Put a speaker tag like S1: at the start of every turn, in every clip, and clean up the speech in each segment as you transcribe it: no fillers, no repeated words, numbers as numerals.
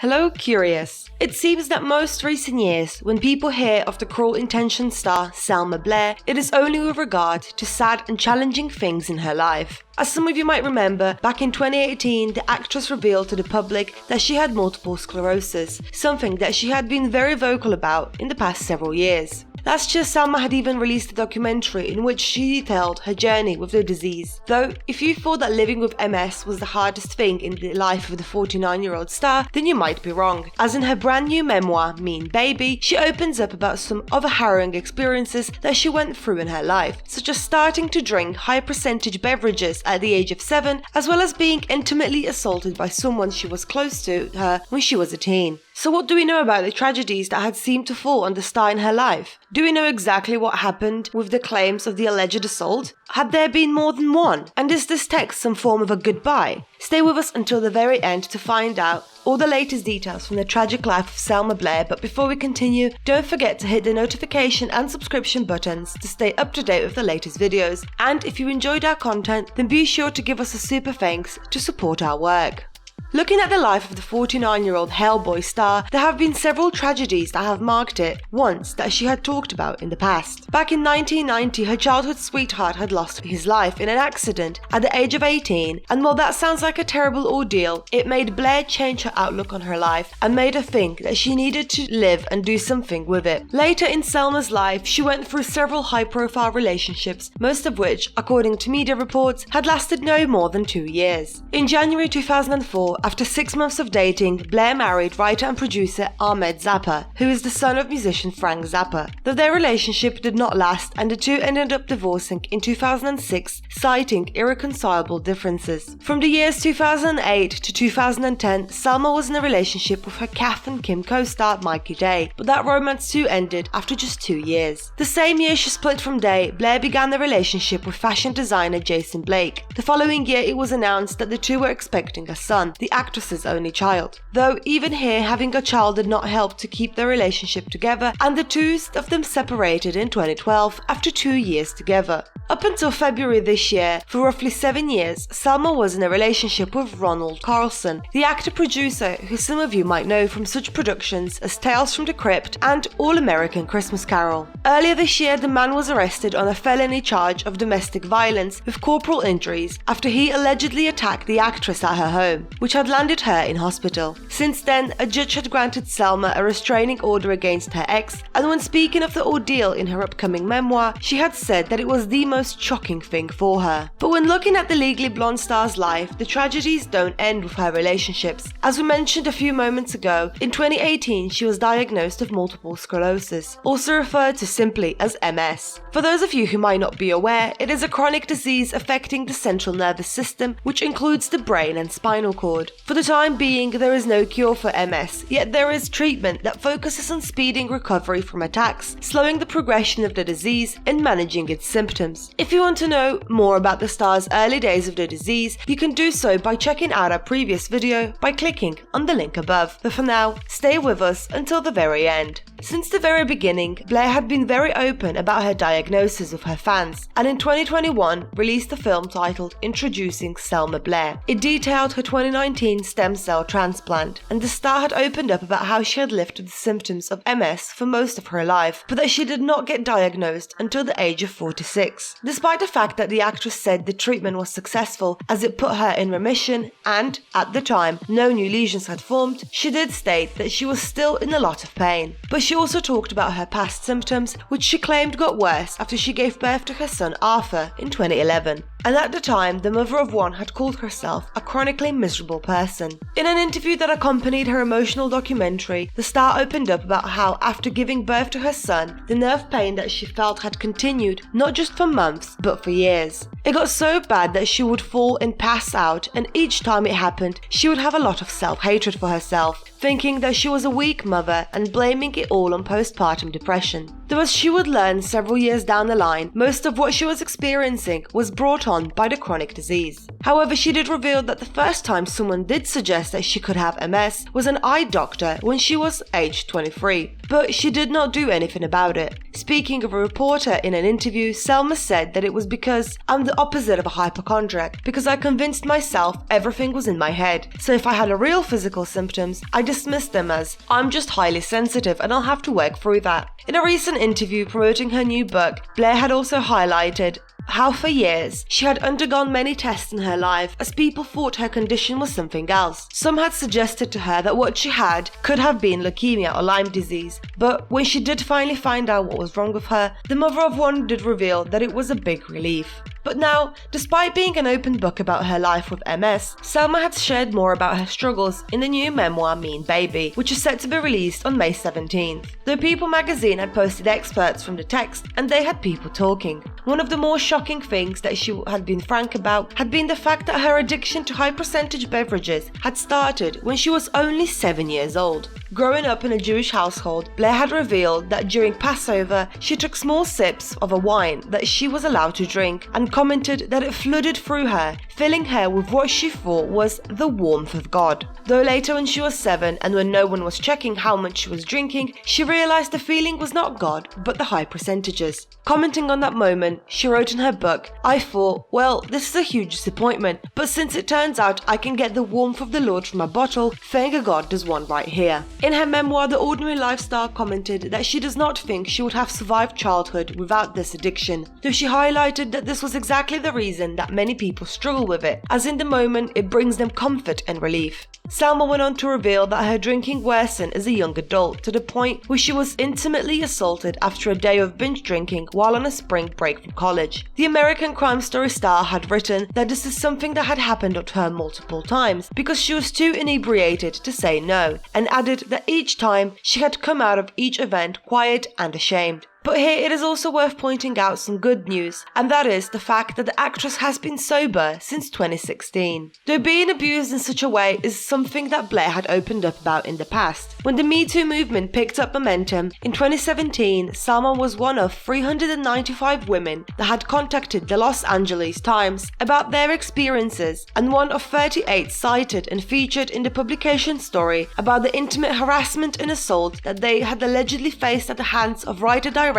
S1: Hello, Curious. It seems that most recent years, when people hear of the Cruel Intentions star Selma Blair, it is only with regard to sad and challenging things in her life. As some of you might remember, back in 2018, the actress revealed to the public that she had multiple sclerosis, something that she had been very vocal about in the past several years. Last year, Selma had even released a documentary in which she detailed her journey with the disease. Though, if you thought that living with MS was the hardest thing in the life of the 49-year-old star, then you might be wrong. As in her brand new memoir, Mean Baby, she opens up about some other harrowing experiences that she went through in her life, such as starting to drink high-percentage beverages at the age of 7, as well as being intimately assaulted by someone she was close to her when she was a teen. So what do we know about the tragedies that had seemed to fall on the star in her life? Do we know exactly what happened with the claims of the alleged assault? Had there been more than one? And is this text some form of a goodbye? Stay with us until the very end to find out all the latest details from the tragic life of Selma Blair, but before we continue, don't forget to hit the notification and subscription buttons to stay up to date with the latest videos. And if you enjoyed our content, then be sure to give us a super thanks to support our work. Looking at the life of the 49-year-old Hellboy star, there have been several tragedies that have marked it, ones that she had talked about in the past. Back in 1990, her childhood sweetheart had lost his life in an accident at the age of 18, and while that sounds like a terrible ordeal, it made Blair change her outlook on her life and made her think that she needed to live and do something with it. Later in Selma's life, she went through several high-profile relationships, most of which, according to media reports, had lasted no more than 2 years. In January 2004, after 6 months of dating, Blair married writer and producer Ahmed Zappa, who is the son of musician Frank Zappa. Though their relationship did not last and the two ended up divorcing in 2006, citing irreconcilable differences. From the years 2008 to 2010, Selma was in a relationship with her Kath and Kim co-star Mikey Day, but that romance too ended after just 2 years. The same year she split from Day, Blair began a relationship with fashion designer Jason Blake. The following year it was announced that the two were expecting a son, the actress's only child. Though even here, having a child did not help to keep their relationship together, and the two of them separated in 2012 after 2 years together. Up until February this year, for roughly 7 years, Selma was in a relationship with Ronald Carlson, the actor-producer who some of you might know from such productions as Tales from the Crypt and All-American Christmas Carol. Earlier this year, the man was arrested on a felony charge of domestic violence with corporal injuries after he allegedly attacked the actress at her home, which had landed her in hospital. Since then, a judge had granted Selma a restraining order against her ex, and when speaking of the ordeal in her upcoming memoir, she had said that it was the most shocking thing for her. But when looking at the Legally Blonde star's life, the tragedies don't end with her relationships. As we mentioned a few moments ago, in 2018 she was diagnosed with multiple sclerosis, also referred to simply as MS. For those of you who might not be aware, it is a chronic disease affecting the central nervous system, which includes the brain and spinal cord. For the time being, there is no cure for MS, yet there is treatment that focuses on speeding recovery from attacks, slowing the progression of the disease, and managing its symptoms. If you want to know more about the star's early days of the disease, you can do so by checking out our previous video by clicking on the link above. But for now, stay with us until the very end. Since the very beginning, Blair had been very open about her diagnosis with her fans, and in 2021 released a film titled Introducing Selma Blair. It detailed her 2019 stem cell transplant, and the star had opened up about how she had lived with the symptoms of MS for most of her life, but that she did not get diagnosed until the age of 46. Despite the fact that the actress said the treatment was successful as it put her in remission and, at the time, no new lesions had formed, she did state that she was still in a lot of pain. But she also talked about her past symptoms, which she claimed got worse after she gave birth to her son Arthur in 2011. And at the time, the mother of one had called herself a chronically miserable person. In an interview that accompanied her emotional documentary, the star opened up about how after giving birth to her son, the nerve pain that she felt had continued not just for months, but for years. It got so bad that she would fall and pass out, and each time it happened, she would have a lot of self-hatred for herself, thinking that she was a weak mother and blaming it all on postpartum depression. though as she would learn several years down the line, most of what she was experiencing was brought on by the chronic disease. However, she did reveal that the first time someone did suggest that she could have MS was an eye doctor when she was aged 23, but she did not do anything about it. Speaking of a reporter in an interview, Selma said that it was because I'm the opposite of a hypochondriac, because I convinced myself everything was in my head. So if I had a real physical symptoms, I dismissed them as, I'm just highly sensitive and I'll have to work through that. In a recent interview promoting her new book, Blair had also highlighted how for years she had undergone many tests in her life as people thought her condition was something else. Some had suggested to her that what she had could have been leukemia or Lyme disease, but when she did finally find out what was wrong with her, the mother of one did reveal that it was a big relief. But now, despite being an open book about her life with MS, Selma has shared more about her struggles in the new memoir Mean Baby, which is set to be released on May 17th. The People magazine had posted excerpts from the text and they had people talking. One of the more shocking things that she had been frank about had been the fact that her addiction to high-percentage beverages had started when she was only 7 years old. Growing up in a Jewish household, Blair had revealed that during Passover, she took small sips of a wine that she was allowed to drink and commented that it flooded through her, filling her with what she thought was the warmth of God. Though later when she was 7 and when no one was checking how much she was drinking, she realized the feeling was not God, but the high percentages. Commenting on that moment, she wrote in her book, I thought, well, this is a huge disappointment, but since it turns out I can get the warmth of the Lord from a bottle, thank God there's one right here. In her memoir, The Ordinary Lifestyle commented that she does not think she would have survived childhood without this addiction, though she highlighted that this was exactly the reason that many people struggle with it, as in the moment it brings them comfort and relief. Selma went on to reveal that her drinking worsened as a young adult to the point where she was intimately assaulted after a day of binge drinking while on a spring break from college. The American Crime Story star had written that this is something that had happened to her multiple times because she was too inebriated to say no, and added that each time she had come out of each event quiet and ashamed. But here it is also worth pointing out some good news, and that is the fact that the actress has been sober since 2016. Though being abused in such a way is something that Blair had opened up about in the past. When the Me Too movement picked up momentum, in 2017, Selma was one of 395 women that had contacted the Los Angeles Times about their experiences, and one of 38 cited and featured in the publication story about the intimate harassment and assault that they had allegedly faced at the hands of writer-director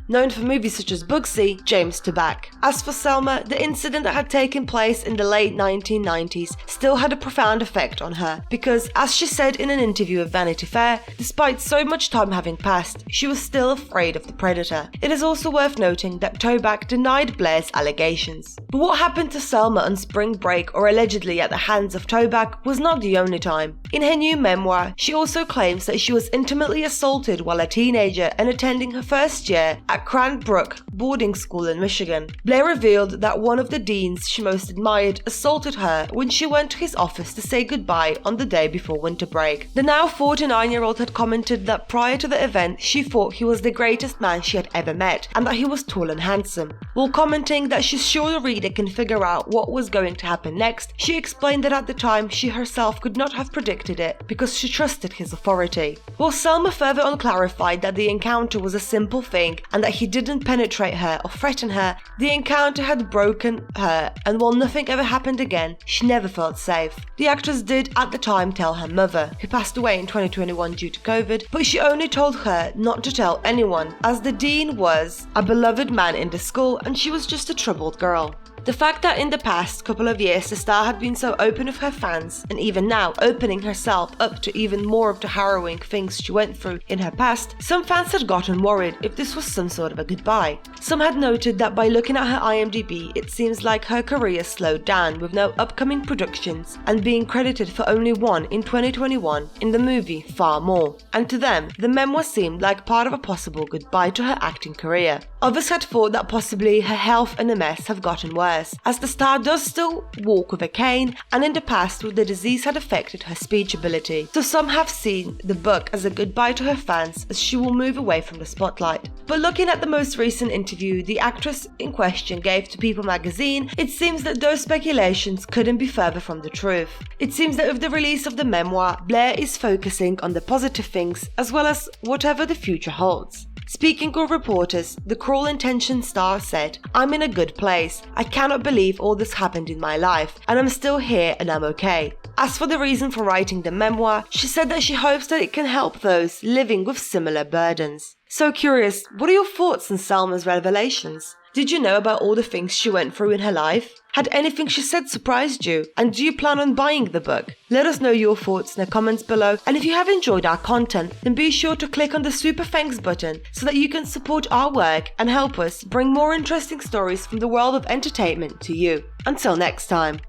S1: known for movies such as Bugsy, James Toback. As for Selma, the incident that had taken place in the late 1990s still had a profound effect on her because, as she said in an interview with Vanity Fair, despite so much time having passed, she was still afraid of the predator. It is also worth noting that Toback denied Blair's allegations. But what happened to Selma on spring break or allegedly at the hands of Toback was not the only time. In her new memoir, she also claims that she was intimately assaulted while a teenager and attending her first year at Cranbrook boarding school in Michigan. Blair revealed that one of the deans she most admired assaulted her when she went to his office to say goodbye on the day before winter break. The now 49-year-old had commented that prior to the event she thought he was the greatest man she had ever met and that he was tall and handsome. While commenting that she's sure the reader can figure out what was going to happen next, she explained that at the time she herself could not have predicted it because she trusted his authority. While Selma further on clarified that the encounter was a simple thing and that he didn't penetrate her or threaten her, the encounter had broken her, and while nothing ever happened again, she never felt safe. The actress did at the time tell her mother, who passed away in 2021 due to COVID, but she only told her not to tell anyone as the dean was a beloved man in the school and she was just a troubled girl. The fact that in the past couple of years the star had been so open with her fans, and even now opening herself up to even more of the harrowing things she went through in her past, some fans had gotten worried if this was some sort of a goodbye. Some had noted that by looking at her IMDb, it seems like her career slowed down with no upcoming productions and being credited for only one in 2021 in the movie Far More. And to them, the memoir seemed like part of a possible goodbye to her acting career. Others had thought that possibly her health and MS have gotten worse, as the star does still walk with a cane, and in the past the disease had affected her speech ability. So some have seen the book as a goodbye to her fans as she will move away from the spotlight. But looking at the most recent interview the actress in question gave to People magazine, it seems that those speculations couldn't be further from the truth. It seems that with the release of the memoir, Blair is focusing on the positive things as well as whatever the future holds. Speaking of reporters, the Cruel Intentions star said, "I'm in a good place. I cannot believe all this happened in my life, and I'm still here and I'm okay." As for the reason for writing the memoir, she said that she hopes that it can help those living with similar burdens. So curious, what are your thoughts on Selma's revelations? Did you know about all the things she went through in her life? Had anything she said surprised you? And do you plan on buying the book? Let us know your thoughts in the comments below. And if you have enjoyed our content, then be sure to click on the super thanks button so that you can support our work and help us bring more interesting stories from the world of entertainment to you. Until next time.